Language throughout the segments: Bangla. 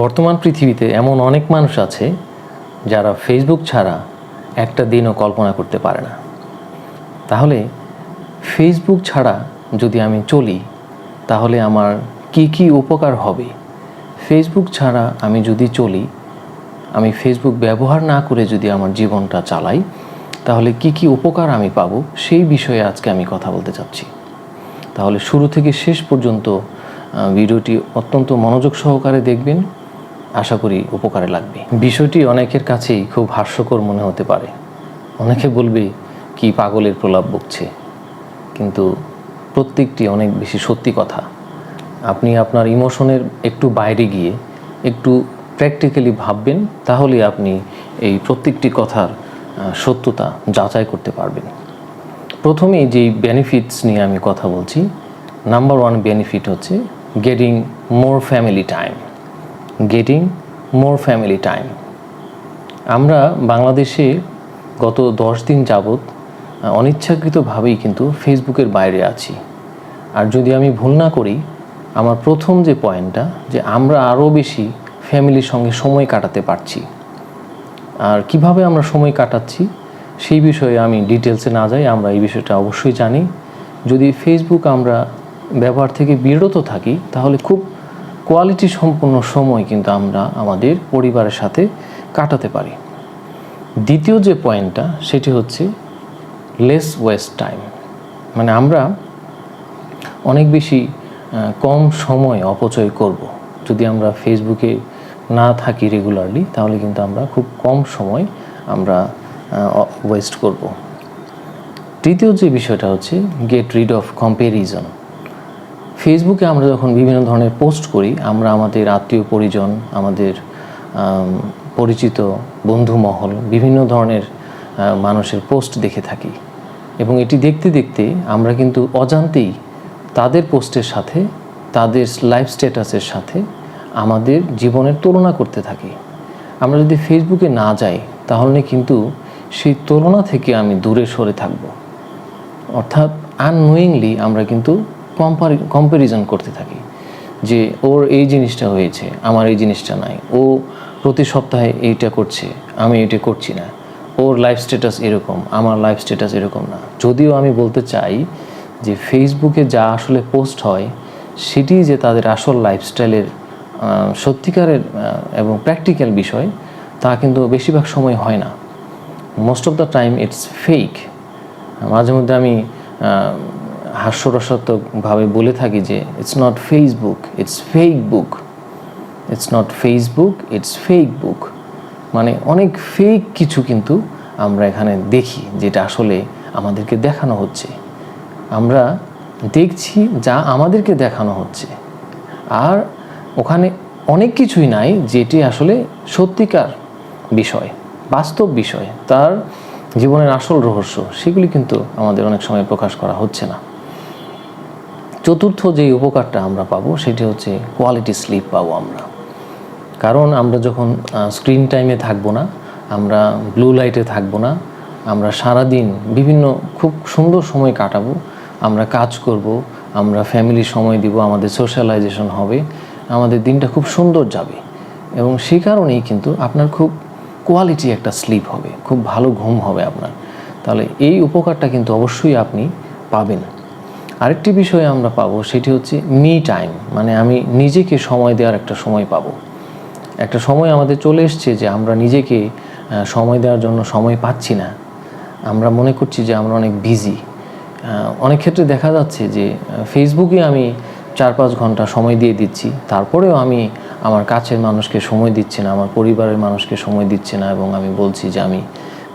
বর্তমান পৃথিবীতে এমন অনেক মানুষ আছে যারা ফেসবুক ছাড়া একটা দিনও কল্পনা করতে পারে না। তাহলে ফেসবুক ছাড়া যদি আমি চলি তাহলে আমার কি কি উপকার হবে? ফেসবুক ছাড়া আমি যদি চলি, আমি ফেসবুক ব্যবহার না করে যদি আমার জীবনটা চালাই, তাহলে কি কি উপকার আমি পাবো সেই বিষয়ে আজকে আমি কথা বলতে চাচ্ছি। তাহলে শুরু থেকে শেষ পর্যন্ত ভিডিওটি অত্যন্ত মনোযোগ সহকারে দেখবেন, আশা করি উপকারে লাগবে। বিষয়টি অনেকের কাছেই খুব হাস্যকর মনে হতে পারে। অনেকে বলবে কি পাগলের প্রলাপ বকছে, কিন্তু প্রত্যেকটি অনেক বেশি সত্যি কথা। আপনি আপনার ইমোশনের একটু বাইরে গিয়ে একটু প্র্যাকটিক্যালি ভাববেন, তাহলে আপনি এই প্রত্যেকটি কথার সত্যতা যাচাই করতে পারবেন। প্রথমেই যেই বেনিফিটস নিয়ে আমি কথা বলছি, নাম্বার 1 বেনিফিট হচ্ছে গেটিং মোর ফ্যামিলি টাইম। গেটিং মোর ফ্যামিলি টাইম। আমরা বাংলাদেশে গত 10 দিন যাবৎ অনিচ্ছাকৃতভাবেই কিন্তু ফেসবুকের বাইরে আছি। আর যদি আমি ভুল না করি, আমার প্রথম যে পয়েন্টটা, যে আমরা আরও বেশি ফ্যামিলির সঙ্গে সময় কাটাতে পারছি। আর কিভাবে আমরা সময় কাটাচ্ছি সেই বিষয়ে আমি ডিটেলসে না যাই, আমরা এই বিষয়টা অবশ্যই জানি। যদি ফেসবুক আমরা ব্যবহার থেকে বিরত থাকি, তাহলে খুব কোয়ালিটি সম্পন্ন সময় কিন্তু আমরা আমাদের পরিবারের সাথে কাটাতে পারি। দ্বিতীয় যে পয়েন্টটা, সেটি হচ্ছে লেস ওয়েস্ট টাইম। মানে আমরা অনেক বেশি কম সময় অপচয় করব। যদি আমরা ফেসবুকে না থাকি রেগুলারলি, তাহলে কিন্তু আমরা খুব কম সময় আমরা ওয়েস্ট করব। তৃতীয় যে বিষয়টা হচ্ছে গেট রিড অফ কম্প্যারিজন। ফেসবুকে আমরা যখন বিভিন্ন ধরনের পোস্ট করি, আমরা আমাদের আত্মীয় পরিজন, আমাদের পরিচিত বন্ধু মহল, বিভিন্ন ধরনের মানুষের পোস্ট দেখে থাকি, এবং এটি দেখতে দেখতে আমরা কিন্তু অজান্তেই তাদের পোস্টের সাথে, তাদের লাইফ স্ট্যাটাসের সাথে আমাদের জীবনের তুলনা করতে থাকি। আমরা যদি ফেসবুকে না যাই, তাহলে কিন্তু সেই তুলনা থেকে আমি দূরে সরে থাকব। অর্থাৎ আননোয়িংলি আমরা কিন্তু কম্প্যারিজন করতে থাকি, যে ওর এই জিনিসটা হয়েছে, আমার এই জিনিসটা নাই, ও প্রতি সপ্তাহে এইটা করছে, আমি এটা করছি না, ওর লাইফ স্ট্যাটাস এরকম, আমার লাইফ স্ট্যাটাস এরকম না। যদিও আমি বলতে চাই যে ফেসবুকে যা আসলে পোস্ট হয়, সেটি যে তাদের আসল লাইফস্টাইলের সত্যিকারের এবং প্র্যাকটিক্যাল বিষয়, তা কিন্তু বেশিরভাগ সময় হয় না। Most of the time it's fake. মাঝে মধ্যে আমি হাস্যরসাত্মকভাবে বলে থাকি যে it's not Facebook, it's fake book. It's not Facebook, it's fake book. মানে অনেক ফেক কিছু কিন্তু আমরা এখানে দেখি, যেটা আসলে আমাদেরকে দেখানো হচ্ছে। আমরা দেখছি যা আমাদেরকে দেখানো হচ্ছে, আর ওখানে অনেক কিছুই নাই যেটি আসলে সত্যিকার বিষয়, বাস্তব বিষয়, তার জীবনের আসল রহস্য, সেগুলি কিন্তু আমাদের অনেক সময় প্রকাশ করা হচ্ছে না। চতুর্থ যেই উপকারটা আমরা পাবো, সেটি হচ্ছে কোয়ালিটি স্লিপ পাবো আমরা। কারণ আমরা যখন স্ক্রিন টাইমে থাকবো না, আমরা ব্লু লাইটে থাকবো না, আমরা সারাদিন বিভিন্ন খুব সুন্দর সময় কাটাবো, আমরা কাজ করব, আমরা ফ্যামিলির সময় দিব, আমাদের সোশ্যালাইজেশন হবে, আমাদের দিনটা খুব সুন্দর যাবে। এবং সেই কারণেই কিন্তু আপনার খুব কোয়ালিটি একটা স্লিপ হবে, খুব ভালো ঘুম হবে আপনার। তাহলে এই উপকারটা কিন্তু অবশ্যই আপনি পাবেন। আরেকটি বিষয় আমরা পাবো, সেটি হচ্ছে মি টাইম। মানে আমি নিজেকে সময় দেওয়ার একটা সময় পাবো। একটা সময় আমাদের চলে এসছে যে আমরা নিজেকে সময় দেওয়ার জন্য সময় পাচ্ছি না। আমরা মনে করছি যে আমরা অনেক বিজি। অনেক ক্ষেত্রে দেখা যাচ্ছে যে ফেসবুকে আমি 4-5 ঘন্টা সময় দিয়ে দিচ্ছি, তারপরেও আমি আমার কাছের মানুষকে সময় দিচ্ছি না, আমার পরিবারের মানুষকে সময় দিচ্ছি না, এবং আমি বলছি যে আমি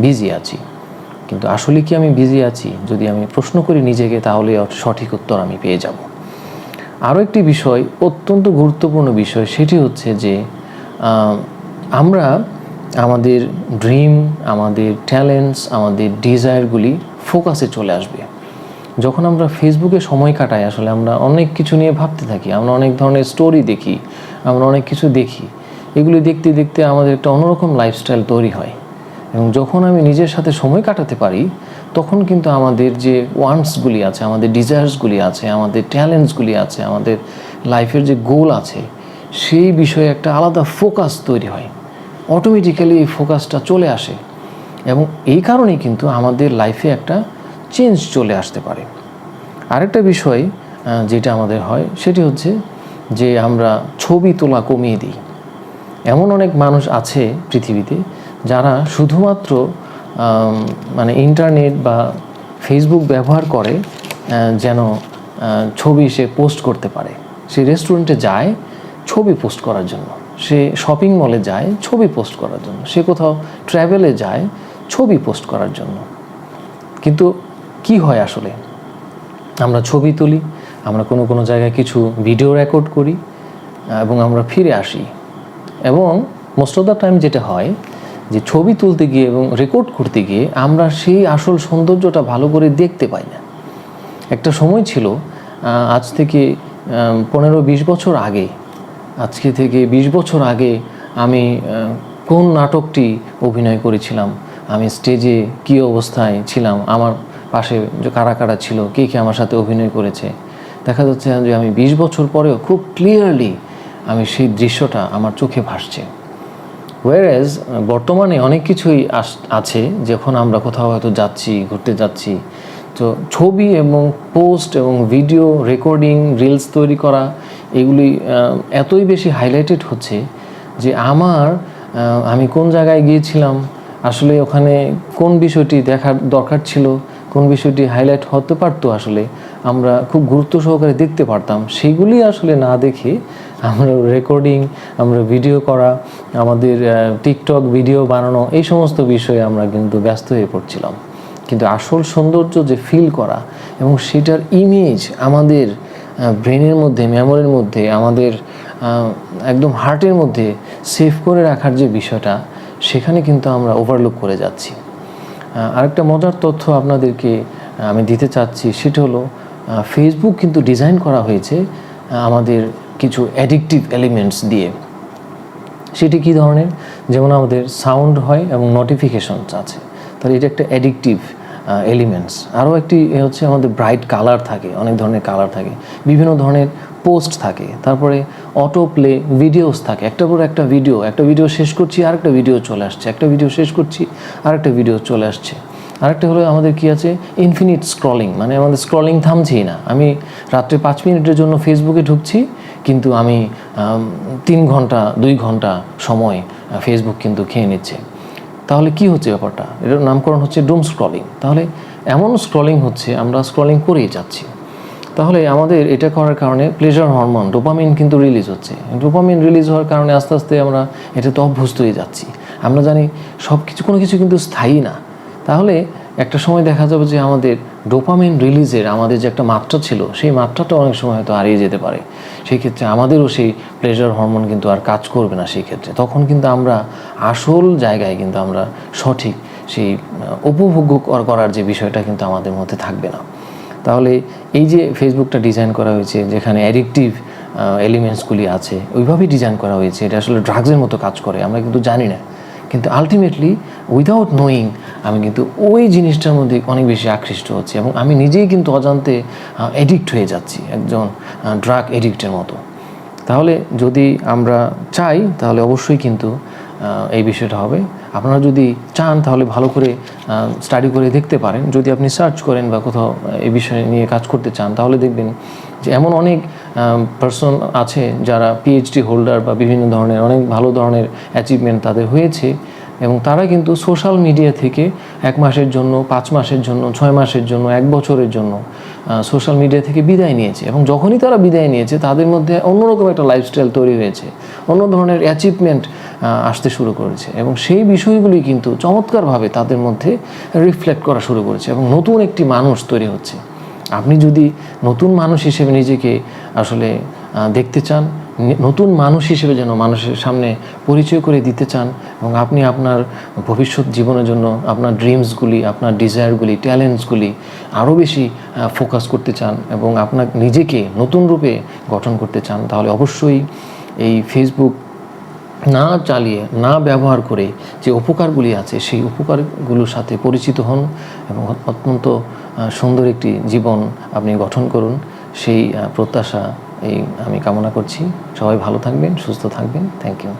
বিজি আছি। কিন্তু আসলে কি আমি বিজি আছি? যদি আমি প্রশ্ন করি নিজেকে, তাহলে সঠিক উত্তর আমি পেয়ে যাব। আরও একটি বিষয়, অত্যন্ত গুরুত্বপূর্ণ বিষয়, সেটি হচ্ছে যে আমরা আমাদের ড্রিম, আমাদের ট্যালেন্টস, আমাদের ডিজায়ারগুলি ফোকাসে চলে আসবে। যখন আমরা ফেসবুকে সময় কাটাই, আসলে আমরা অনেক কিছু নিয়ে ভাবতে থাকি, আমরা অনেক ধরনের স্টোরি দেখি, আমরা অনেক কিছু দেখি। এগুলি দেখতে দেখতে আমাদের একটা অন্যরকম লাইফস্টাইল তৈরি হয়। এবং যখন আমি নিজের সাথে সময় কাটাতে পারি, তখন কিন্তু আমাদের যে ওয়ান্টসগুলি আছে, আমাদের ডিজায়ার্সগুলি আছে, আমাদের ট্যালেন্টসগুলি আছে, আমাদের লাইফের যে গোল আছে, সেই বিষয়ে একটা আলাদা ফোকাস তৈরি হয়, অটোমেটিক্যালি এই ফোকাসটা চলে আসে এবং এই কারণেই কিন্তু আমাদের লাইফে একটা চেঞ্জ চলে আসতে পারে। আরেকটা বিষয় যেটা আমাদের হয় সেটি হচ্ছে যে আমরা ছবি তোলা কমিয়ে দিই। এমন অনেক মানুষ আছে পৃথিবীতে যারা শুধুমাত্র মানে ইন্টারনেট বা ফেসবুক ব্যবহার করে যেন ছবি সে পোস্ট করতে পারে। সে রেস্টুরেন্টে যায় ছবি পোস্ট করার জন্য, সে শপিং মলে যায় ছবি পোস্ট করার জন্য, সে কোথাও ট্র্যাভেলে যায় ছবি পোস্ট করার জন্য। কিন্তু কি হয় আসলে, আমরা ছবি তুলি, আমরা কোনো কোনো জায়গায় কিছু ভিডিও রেকর্ড করি এবং আমরা ফিরে আসি, এবং মোস্ট অফ দ্য টাইম যেটা হয় যে ছবি তুলতে গিয়ে এবং রেকর্ড করতে গিয়ে আমরা সেই আসল সৌন্দর্যটা ভালো করে দেখতে পাই না। একটা সময় ছিল আজ থেকে 15-20 বছর আগে, আজকে থেকে 20 বছর আগে আমি কোন নাটকটি অভিনয় করেছিলাম, আমি স্টেজে কী অবস্থায় ছিলাম, আমার পাশে কারা কারা ছিল, কে কে আমার সাথে অভিনয় করেছে, দেখা যাচ্ছে যে আমি 20 বছর পরেও খুব ক্লিয়ারলি আমি সেই দৃশ্যটা আমার চোখে ভাসছে। ওয়ারেজ বর্তমানে অনেক কিছুই আছে, যখন আমরা কোথাও হয়তো যাচ্ছি, ঘুরতে যাচ্ছি, তো ছবি এবং পোস্ট এবং ভিডিও রেকর্ডিং, রিলস তৈরি করা, এগুলি এতই বেশি হাইলাইটেড হচ্ছে যে আমি কোন জায়গায় গিয়েছিলাম, আসলে ওখানে কোন বিষয়টি দেখার দরকার ছিল, কোন বিষয়টি হাইলাইট হতে পারতো, আসলে আমরা খুব গুরুত্ব সহকারে দেখতে পারতাম, সেগুলি আসলে না দেখে আমরা রেকর্ডিং, আমরা ভিডিও করা, আমাদের টিকটক ভিডিও বানানো, এই সমস্ত বিষয়ে আমরা কিন্তু ব্যস্ত হয়ে পড়ছিলাম। কিন্তু আসল সৌন্দর্য যে ফিল করা এবং সেটার ইমেজ আমাদের ব্রেনের মধ্যে, মেমোরির মধ্যে, আমাদের একদম হার্টের মধ্যে সেভ করে রাখার যে বিষয়টা, সেখানে কিন্তু আমরা ওভারলুক করে যাচ্ছি। আরেকটা মজার তথ্য আপনাদেরকে আমি দিতে চাচ্ছি, সেটা হলো ফেসবুক কিন্তু ডিজাইন করা হয়েছে আমাদের কিছু অ্যাডিকটিভ এলিমেন্টস দিয়ে। সেটি কী ধরনের? যেমন আমাদের সাউন্ড হয় এবং নোটিফিকেশনস আছে, তাহলে এটা একটা অ্যাডিকটিভ এলিমেন্টস। আরও একটি হচ্ছে আমাদের ব্রাইট কালার থাকে, অনেক ধরনের কালার থাকে, বিভিন্ন ধরনের পোস্ট থাকে, তারপরে অটো প্লে ভিডিওস থাকে, একটা পর একটা ভিডিও শেষ করছি আরেকটা ভিডিও চলে আসছে, একটা ভিডিও শেষ করছি আরেকটা ভিডিও চলে আসছে। আরেকটা হলো আমাদের কি আছে, ইনফিনিট স্ক্রলিং, মানে আমাদের স্ক্রলিং থামছেই না। আমি রাত্রে 5 মিনিটের জন্য ফেসবুকে ঢুকছি, কিন্তু আমি 3 ঘন্টা 2 ঘন্টা সময় ফেসবুক কিন্তু খেয়ে নিচ্ছে। তাহলে কি হচ্ছে ব্যাপারটা? এটার নামকরণ হচ্ছে ডুম স্ক্রলিং। তাহলে এমন স্ক্রলিং হচ্ছে, আমরা স্ক্রলিং করেই যাচ্ছি। তাহলে আমাদের এটা করার কারণে প্লেজার হরমোন ডোপামিন কিন্তু রিলিজ হচ্ছে। ডোপামিন রিলিজ হওয়ার কারণে আস্তে আস্তে আমরা এটাতে অভ্যস্ত হয়ে যাচ্ছি। আমরা জানি কোনো কিছু কিন্তু স্থায়ী না। তাহলে একটা সময় দেখা যাবে যে আমাদের ডোপামিন রিলিজের আমাদের যে একটা মাত্রা ছিল, সেই মাত্রাটা অনেক সময় হয়তো হারিয়ে যেতে পারে। সেই ক্ষেত্রে আমাদেরও সেই প্লেজার হরমোন কিন্তু আর কাজ করবে না। সেই ক্ষেত্রে তখন কিন্তু আমরা আসল জায়গায় কিন্তু আমরা সঠিক সেই উপভোগ্য করার যে বিষয়টা কিন্তু আমাদের মধ্যে থাকবে না। তাহলে এই যে ফেসবুকটা ডিজাইন করা হয়েছে, যেখানে অ্যাডিকটিভ এলিমেন্টসগুলি আছে, ওইভাবেই ডিজাইন করা হয়েছে। এটা আসলে ড্রাগসের মতো কাজ করে, আমরা কিন্তু জানি না। কিন্তু আলটিমেটলি উইদাউট নোয়িং আমি কিন্তু ওই জিনিসটার মধ্যে অনেক বেশি আকৃষ্ট হচ্ছি এবং আমি নিজেই কিন্তু অজান্তে অ্যাডিক্ট হয়ে যাচ্ছি, একজন ড্রাগ এডিক্টের মতো। তাহলে যদি আমরা চাই, তাহলে অবশ্যই কিন্তু এই বিষয়টা হবে। আপনারা যদি চান তাহলে ভালো করে স্টাডি করে দেখতে পারেন। যদি আপনি সার্চ করেন বা কোথাও এই বিষয় নিয়ে কাজ করতে চান, তাহলে দেখবেন যে এমন অনেক পার্সন আছে যারা পিএইচডি হোল্ডার বা বিভিন্ন ধরনের অনেক ভালো ধরনের অ্যাচিভমেন্ট তাদের হয়েছে, এবং তারা কিন্তু সোশ্যাল মিডিয়া থেকে 1 মাসের জন্য, 5 মাসের জন্য, 6 মাসের জন্য, 1 বছরের জন্য সোশ্যাল মিডিয়া থেকে বিদায় নিয়েছে। এবং যখনই তারা বিদায় নিয়েছে, তাদের মধ্যে অন্যরকম একটা লাইফস্টাইল তৈরি হয়েছে, অন্য ধরনের অ্যাচিভমেন্ট আসতে শুরু করেছে, এবং সেই বিষয়গুলি কিন্তু চমৎকারভাবে তাদের মধ্যে রিফ্লেক্ট করা শুরু করেছে এবং নতুন একটি মানুষ তৈরি হচ্ছে। আপনি যদি নতুন মানুষ হিসেবে নিজেকে আসলে দেখতে চান, নতুন মানুষ হিসেবে যেন মানুষের সামনে পরিচয় করে দিতে চান, এবং আপনি আপনার ভবিষ্যৎ জীবনের জন্য আপনার ড্রিমসগুলি, আপনার ডিজায়ারগুলি, ট্যালেন্টসগুলি আরও বেশি ফোকাস করতে চান এবং আপনার নিজেকে নতুন রূপে গঠন করতে চান, তাহলে অবশ্যই এই ফেসবুক না চালিয়ে, না ব্যবহার করে যে উপকারগুলি আছে, সেই উপকারগুলোর সাথে পরিচিত হন এবং অত্যন্ত সুন্দর একটি জীবন আপনি গঠন করুন। সেই প্রত্যাশা এই আমি কামনা করছি। সবাই ভালো থাকবেন, সুস্থ থাকবেন। Thank you.